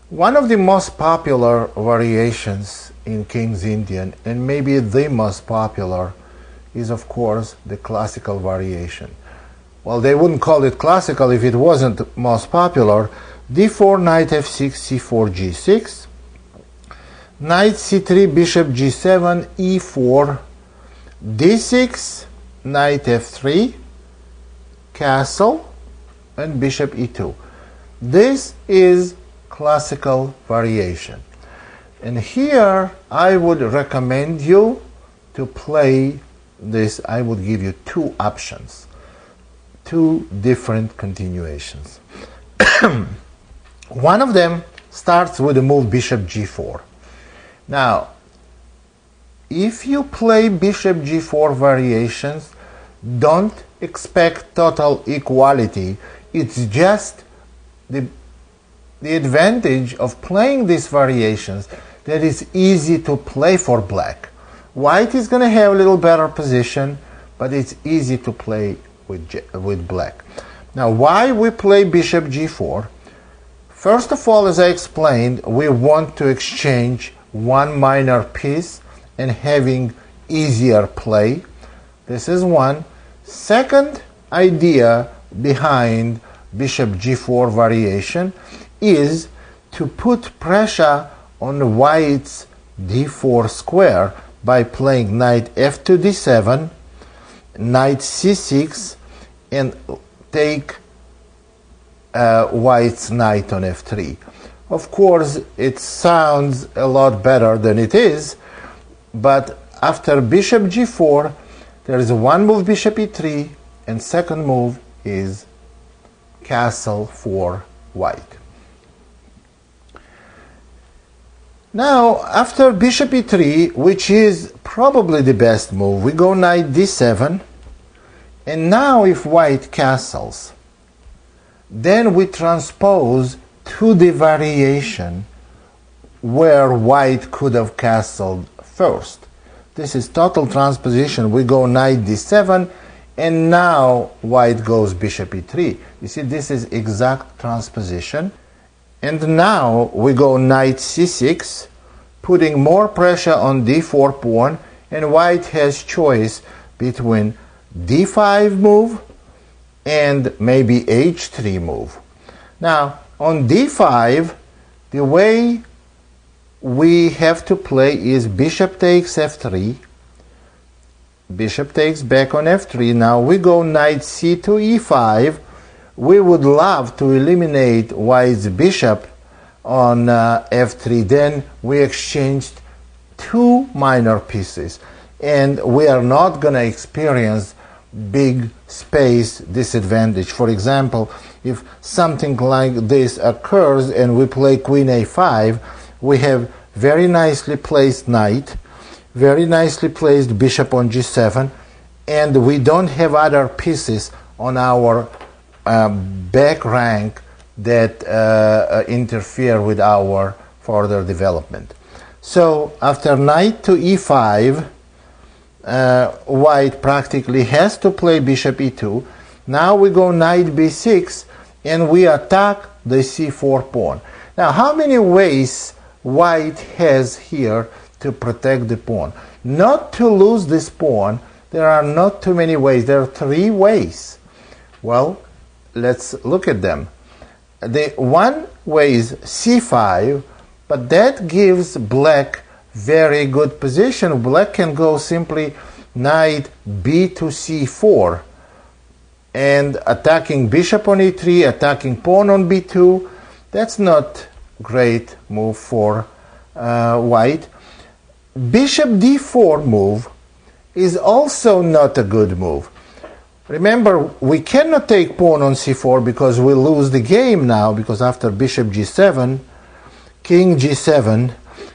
One of the most popular variations in King's Indian, and maybe the most popular, is of course the classical variation. Well, they wouldn't call it classical if it wasn't most popular. d4, knight f6, c4, g6, knight c3, bishop g7, e4, d6, knight f3, castle, and bishop e2. This is classical variation. And here I would recommend you to play this. I would give you two options, two different continuations. One of them starts with the move bishop g4. Now, if you play bishop g4 variations, don't expect total equality. It's just the advantage of playing these variations that it's easy to play for black. White is going to have a little better position, but it's easy to play with black. Now, why we play bishop g4? First of all, as I explained, we want to exchange one minor piece and having easier play. This is one. Second idea behind bishop g4 variation is to put pressure on white's d4 square by playing knight f2 d7, knight c6, and take white's knight on f3. Of course, it sounds a lot better than it is, but after bishop g4, there is one move bishop e3, and second move is castle for white. Now, after bishop e3, which is probably the best move, we go knight d7, and now if white castles, then we transpose to the variation where white could have castled first. This is total transposition. We go knight d7, and now white goes bishop e3. You see, this is exact transposition. And now we go knight c6, putting more pressure on d4 pawn, and white has choice between d5 move and maybe h3 move. Now, on d5, the way we have to play is bishop takes f3, bishop takes back on f3. Now we go knight c to e5. We would love to eliminate white's bishop on f3. Then we exchanged two minor pieces, and we are not going to experience big space disadvantage. For example, if something like this occurs and we play queen a5, we have very nicely placed knight, very nicely placed bishop on g7, and we don't have other pieces on our back rank that interfere with our further development. So after knight to e5, white practically has to play bishop e2. Now we go knight b6, and we attack the c4 pawn. Now, how many ways white has here to protect the pawn? Not to lose this pawn, there are not too many ways. There are three ways. Well, let's look at them. The one way is c5, but that gives black very good position. Black can go simply knight b to c4, and attacking bishop on e3, attacking pawn on b2. That's not great move for white. Bishop d4 move is also not a good move. Remember, we cannot take pawn on c4 because we lose the game now, because after bishop g7, king g7,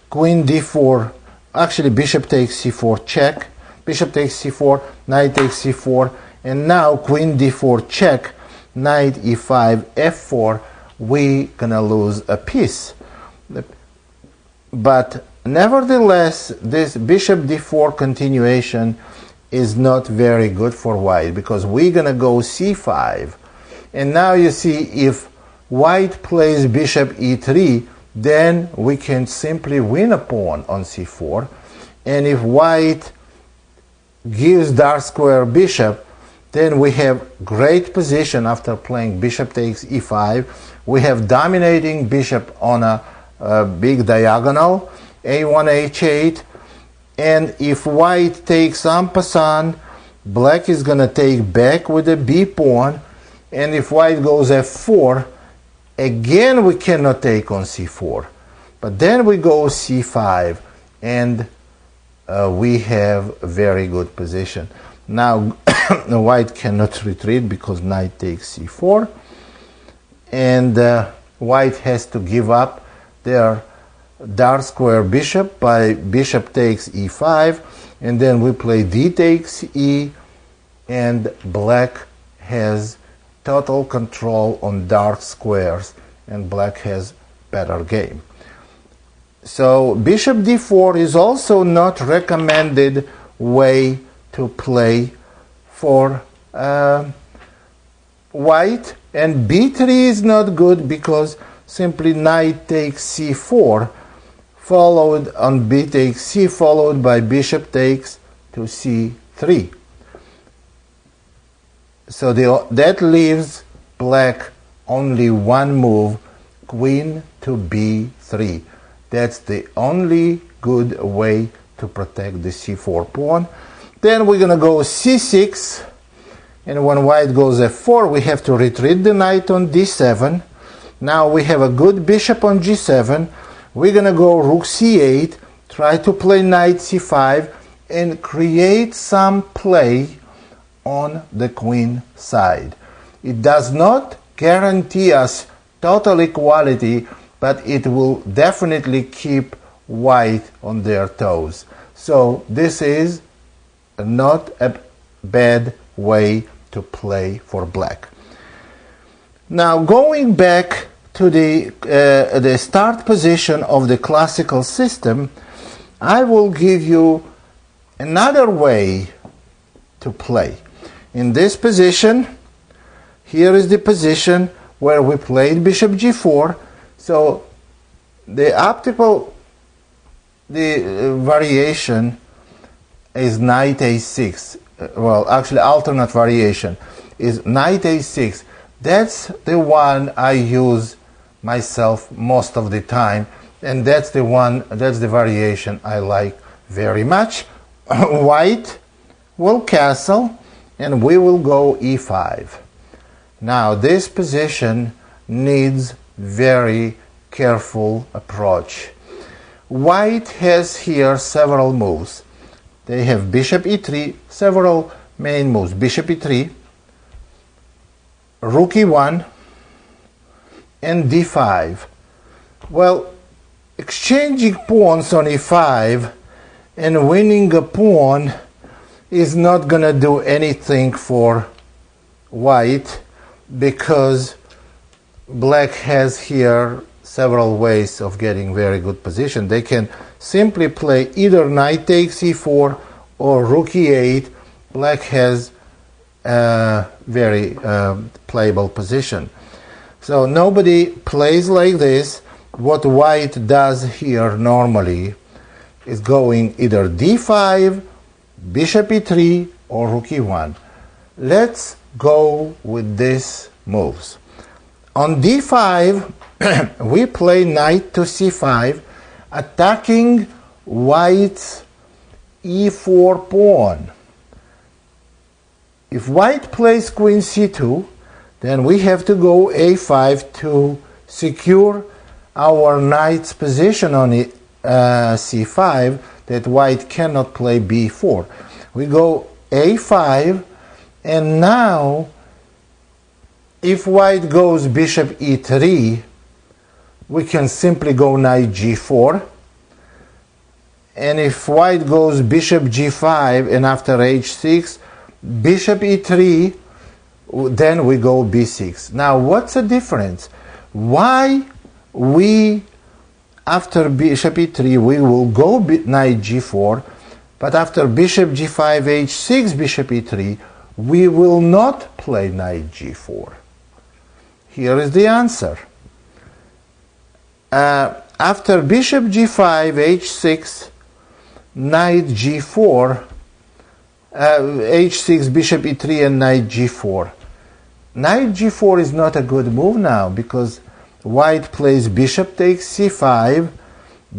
queen d4, actually bishop takes c4 check, bishop takes c4, knight takes c4, and now queen d4 check, knight e5, f4, we gonna lose a piece. But nevertheless, this bishop d4 continuation is not very good for white, because we're gonna go c5. And now you see, if white plays bishop e3, then we can simply win a pawn on c4. And if white gives dark square bishop, then we have great position after playing bishop takes e5. We have dominating bishop on a big diagonal, a1, h8. And if white takes en passant, black is going to take back with the b pawn. And if white goes f4, again we cannot take on c4. But then we go c5, and we have a very good position. Now white cannot retreat because knight takes c4, and white has to give up their dark square bishop by bishop takes e5, and then we play d takes e, and black has total control on dark squares, and black has better game. So bishop d4 is also not recommended way to play for white, and b3 is not good because simply knight takes c4 followed on b takes c, followed by bishop takes to c3. So that leaves black only one move, queen to b3. That's the only good way to protect the c4 pawn. Then we're going to go c6, and when white goes f4, we have to retreat the knight on d7. Now we have a good bishop on g7. We're going to go rook c8, try to play knight c5, and create some play on the queen side. It does not guarantee us total equality, but it will definitely keep white on their toes. So this is not a bad way to play for black. Now going back to the start position of the classical system, I will give you another way to play. In this position, here is the position where we played bishop g4. So the optimal variation is knight a6. Well, actually alternate variation is knight a6. That's the one I use myself most of the time, and that's the variation I like very much. White will castle, and we will go e5. Now this position needs very careful approach. White has here several moves. They have bishop e3, several main moves. Bishop e3, rook e1, and d5. Well, exchanging pawns on e5 and winning a pawn is not going to do anything for white, because black has here several ways of getting very good position. They can simply play either knight takes e4 or rook e8. Black has a very playable position. So nobody plays like this. What white does here normally is going either d5, bishop e3, or rook e1. Let's go with these moves. On d5, we play knight to c5, attacking white's e4 pawn. If white plays queen c2, then we have to go a5 to secure our knight's position on c5, that white cannot play b4. We go a5, and now if white goes bishop e3, we can simply go knight g4. And if white goes bishop g5 and after h6, bishop e3, then we go b6. Now what's the difference? Why we, after bishop e3, we will go knight g4, but after bishop g5, h6, bishop e3, we will not play knight g4? Here is the answer. after bishop g5, h6, knight g4, h6, bishop e3, and knight g4. Knight g4 is not a good move now because white plays bishop takes c5,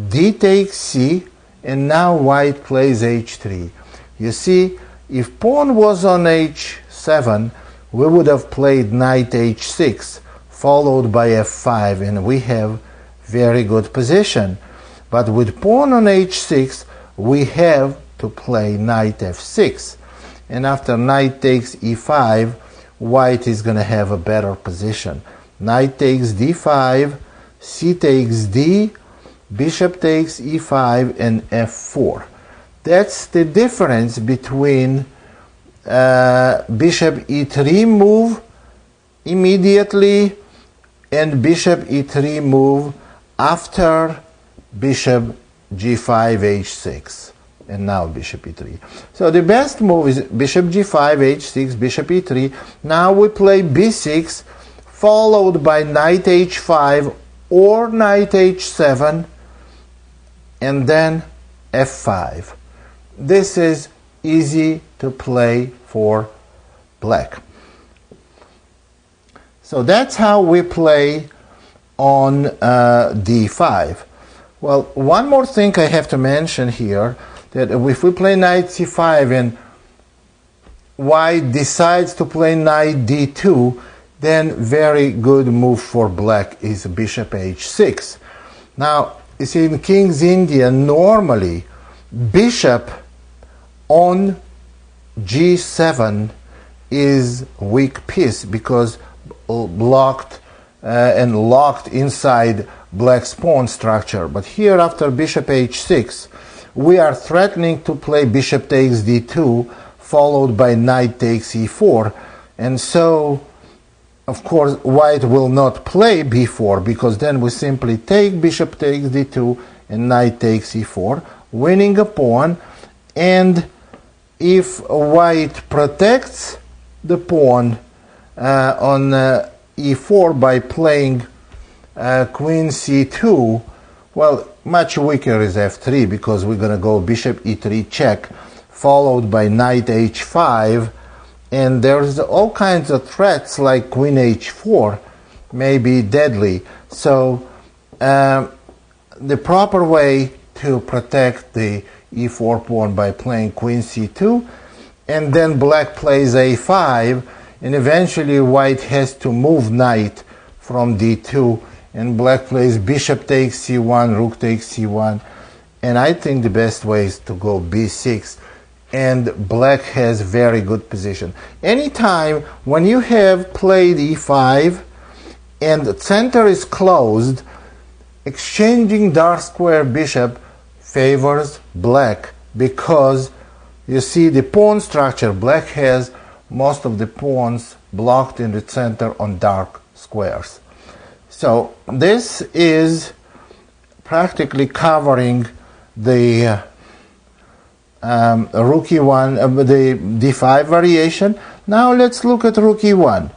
d takes c, and now white plays h3. You see, if pawn was on h7, we would have played knight h6, followed by f5, and we have very good position. But with pawn on h6, we have to play knight f6. And after knight takes e5, white is going to have a better position. Knight takes d5, c takes d, bishop takes e5, and f4. That's the difference between bishop e3 move immediately and bishop e3 move after bishop g5, h6, and now bishop e3. So the best move is bishop g5, h6, bishop e3. Now we play b6, followed by knight h5 or knight h7, and then f5. This is easy to play for black. So that's how we play on d5. Well, one more thing I have to mention here, that if we play knight c5 and white decides to play knight d2, then very good move for black is bishop h6. Now, you see, in King's India, normally bishop on g7 is weak piece because blocked and locked inside black's pawn structure. But here, after bishop h6, we are threatening to play bishop takes d2, followed by knight takes e4. And so, of course, white will not play b4, because then we simply take bishop takes d2 and knight takes e4, winning a pawn. And if white protects the pawn on e4 by playing queen c2, well, much weaker is f3, because we're going to go bishop e3 check, followed by knight h5, and there's all kinds of threats like queen h4 may be deadly. So the proper way to protect the e4 pawn by playing queen c2, and then black plays a5, and eventually white has to move knight from d2, and black plays bishop takes c1, rook takes c1, and I think the best way is to go b6, and black has very good position. Anytime when you have played e5 and the center is closed, exchanging dark square bishop favors black, because you see the pawn structure, black has most of the pawns blocked in the center on dark squares. So this is practically covering the rook e1, the d5 variation. Now let's look at rook e1.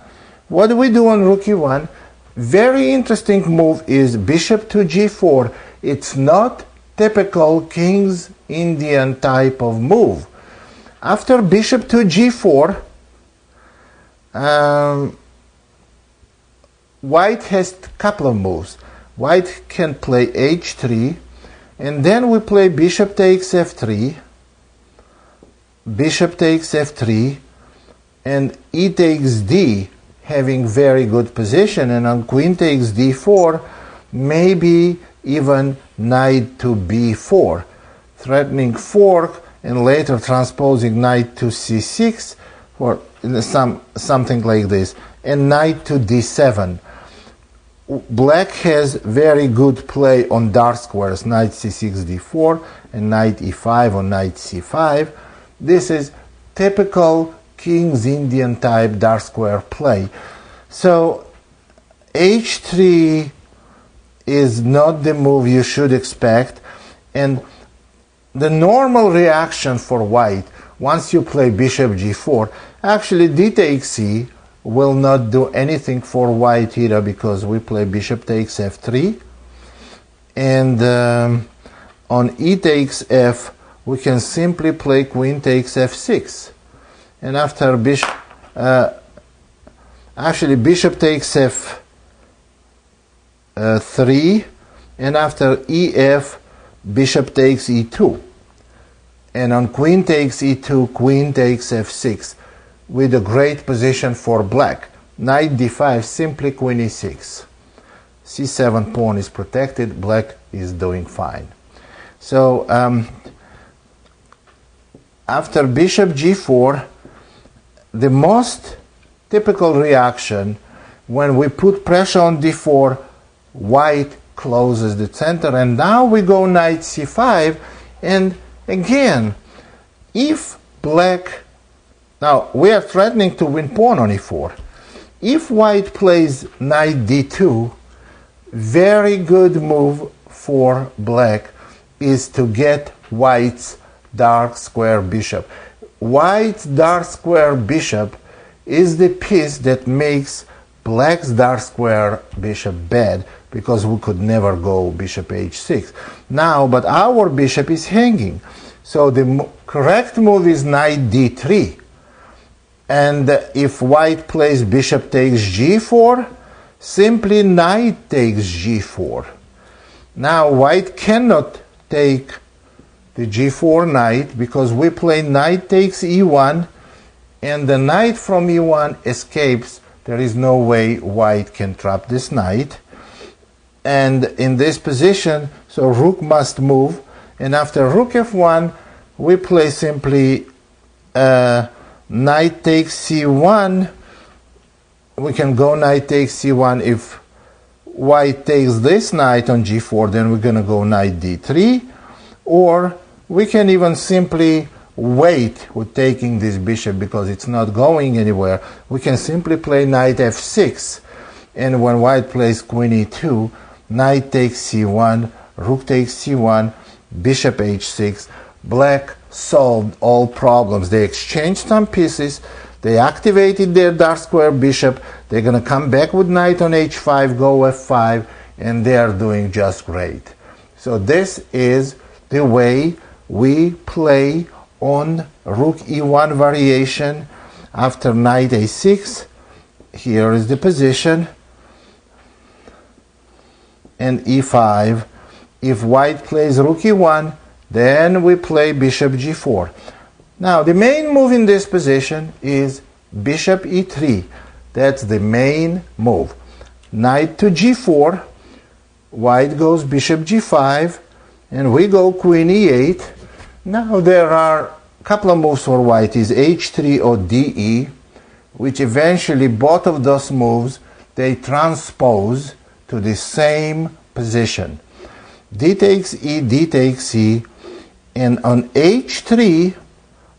What do we do on rook e1? Very interesting move is bishop to g4. It's not typical King's Indian type of move. After bishop to g4, white has a couple of moves. White can play h3, and then we play bishop takes f3, bishop takes f3, and e takes d, having very good position, and on queen takes d4, maybe even knight to b4, threatening fork, and later transposing knight to c6, or something like this, and knight to d7. Black has very good play on dark squares, knight c6, d4, and knight e5 or knight c5. This is typical King's Indian type dark square play. So h3 is not the move you should expect, and the normal reaction for white once you play bishop g4, actually d takes c will not do anything for white either, because we play bishop takes f3, and on e takes f, we can simply play queen takes f6. And after bishop, actually bishop takes f3, and after ef, bishop takes e2. And on queen takes e2, queen takes f6, with a great position for black. Knight d5, simply queen e6. c7 pawn is protected, black is doing fine. So after bishop g4, the most typical reaction when we put pressure on d4, white closes the center, and now we go knight c5, and again, if black, now we are threatening to win pawn on e4. If white plays knight d2, very good move for black is to get white's dark square bishop. White's dark square bishop is the piece that makes black's dark square bishop bad, because we could never go bishop h6. Now, but our bishop is hanging. So the correct move is knight d3. And if white plays bishop takes g4, simply knight takes g4. Now white cannot take the g4 knight because we play knight takes e1, and the knight from e1 escapes. There is no way white can trap this knight. And in this position, so rook must move, and after rook f1, we play simply knight takes c1. We can go knight takes c1. If white takes this knight on g4, then we're going to go knight d3, or we can even simply wait with taking this bishop because it's not going anywhere. We can simply play knight f6, and when white plays queen e2, knight takes c1, rook takes c1, bishop h6. Black solved all problems. They exchanged some pieces, they activated their dark square bishop, they're going to come back with knight on h5, go f5, and they are doing just great. So this is the way we play on rook e1 variation after knight a6. Here is the position, and e5. If white plays rook e1, then we play bishop g4. Now the main move in this position is bishop e3. That's the main move. Knight to g4, white goes bishop g5, and we go queen e8. Now there are a couple of moves for white, is h3 or de, which eventually both of those moves, they transpose to the same position. D takes e, d takes e, and on h3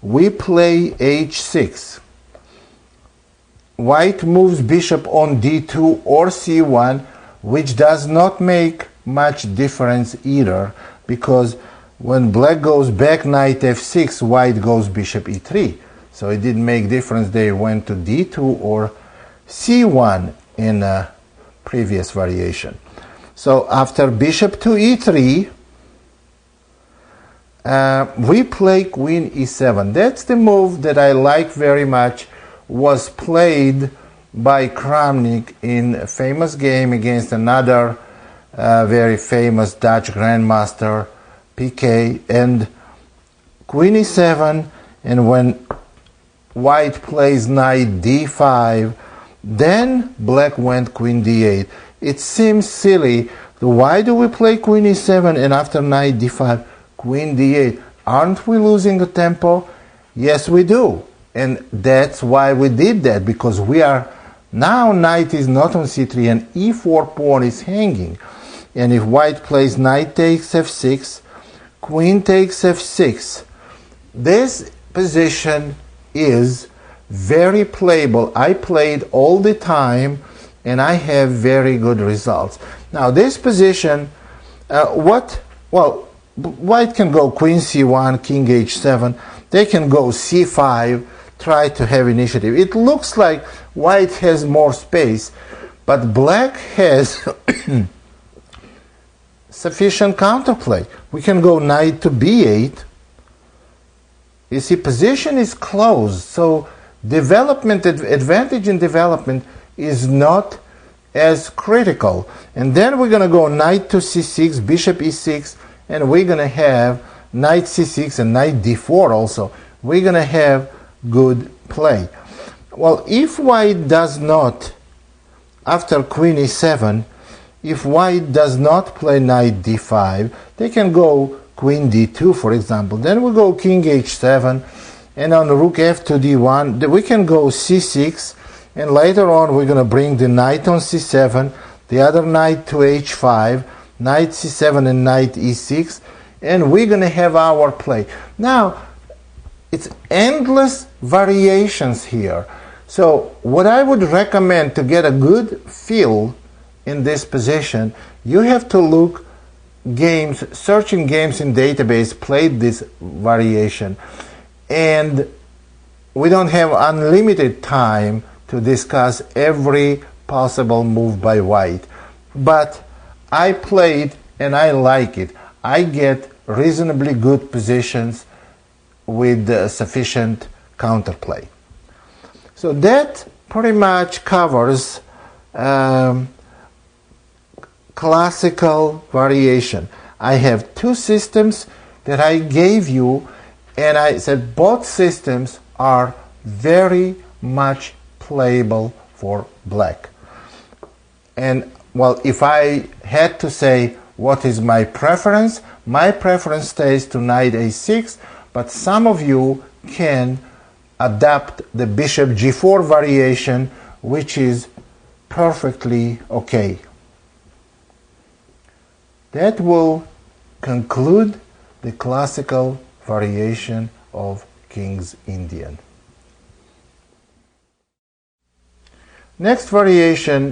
we play h6. White moves bishop on d2 or c1, which does not make much difference either, because when black goes back knight f6, white goes bishop e3. So it didn't make difference they went to d2 or c1 in a previous variation. So after bishop to e3, we play queen e7. That's the move that I like very much, was played by Kramnik in a famous game against another very famous Dutch grandmaster, PK, and queen e7, and when white plays knight d5, then black went queen d8. It seems silly. Why do we play queen e7 and after knight d5, queen d8? Aren't we losing a tempo? Yes, we do. And that's why we did that, because we are now knight is not on c3 and e4 pawn is hanging. And if white plays knight takes f6, queen takes f6, this position is very playable. I played all the time and I have very good results. Now this position, white can go queen c1, king h7, they can go c5, try to have initiative. It looks like white has more space, but black has sufficient counterplay. We can go knight to b8. You see, position is closed, so development, advantage in development is not as critical. And then we're going to go knight to c6, bishop e6, and we're going to have knight c6 and knight d4 also. We're going to have good play. Well, if white does not, after queen e7, if white does not play knight d5, they can go queen d2, for example. Then we go king h7, and on rook f to d1, we can go c6, and later on we're going to bring the knight on c7, the other knight to h5, knight c7 and knight e6, and we're going to have our play. Now, it's endless variations here. So what I would recommend to get a good feel in this position, you have to look games, searching games in database, played this variation. And we don't have unlimited time to discuss every possible move by white. But I played and I like it. I get reasonably good positions with sufficient counterplay. So that pretty much covers classical variation. I have two systems that I gave you, and I said both systems are very much playable for black. And well, if I had to say what is my preference stays to knight a6, but some of you can adapt the bishop g4 variation, which is perfectly okay. That will conclude the classical variation of King's Indian. Next variation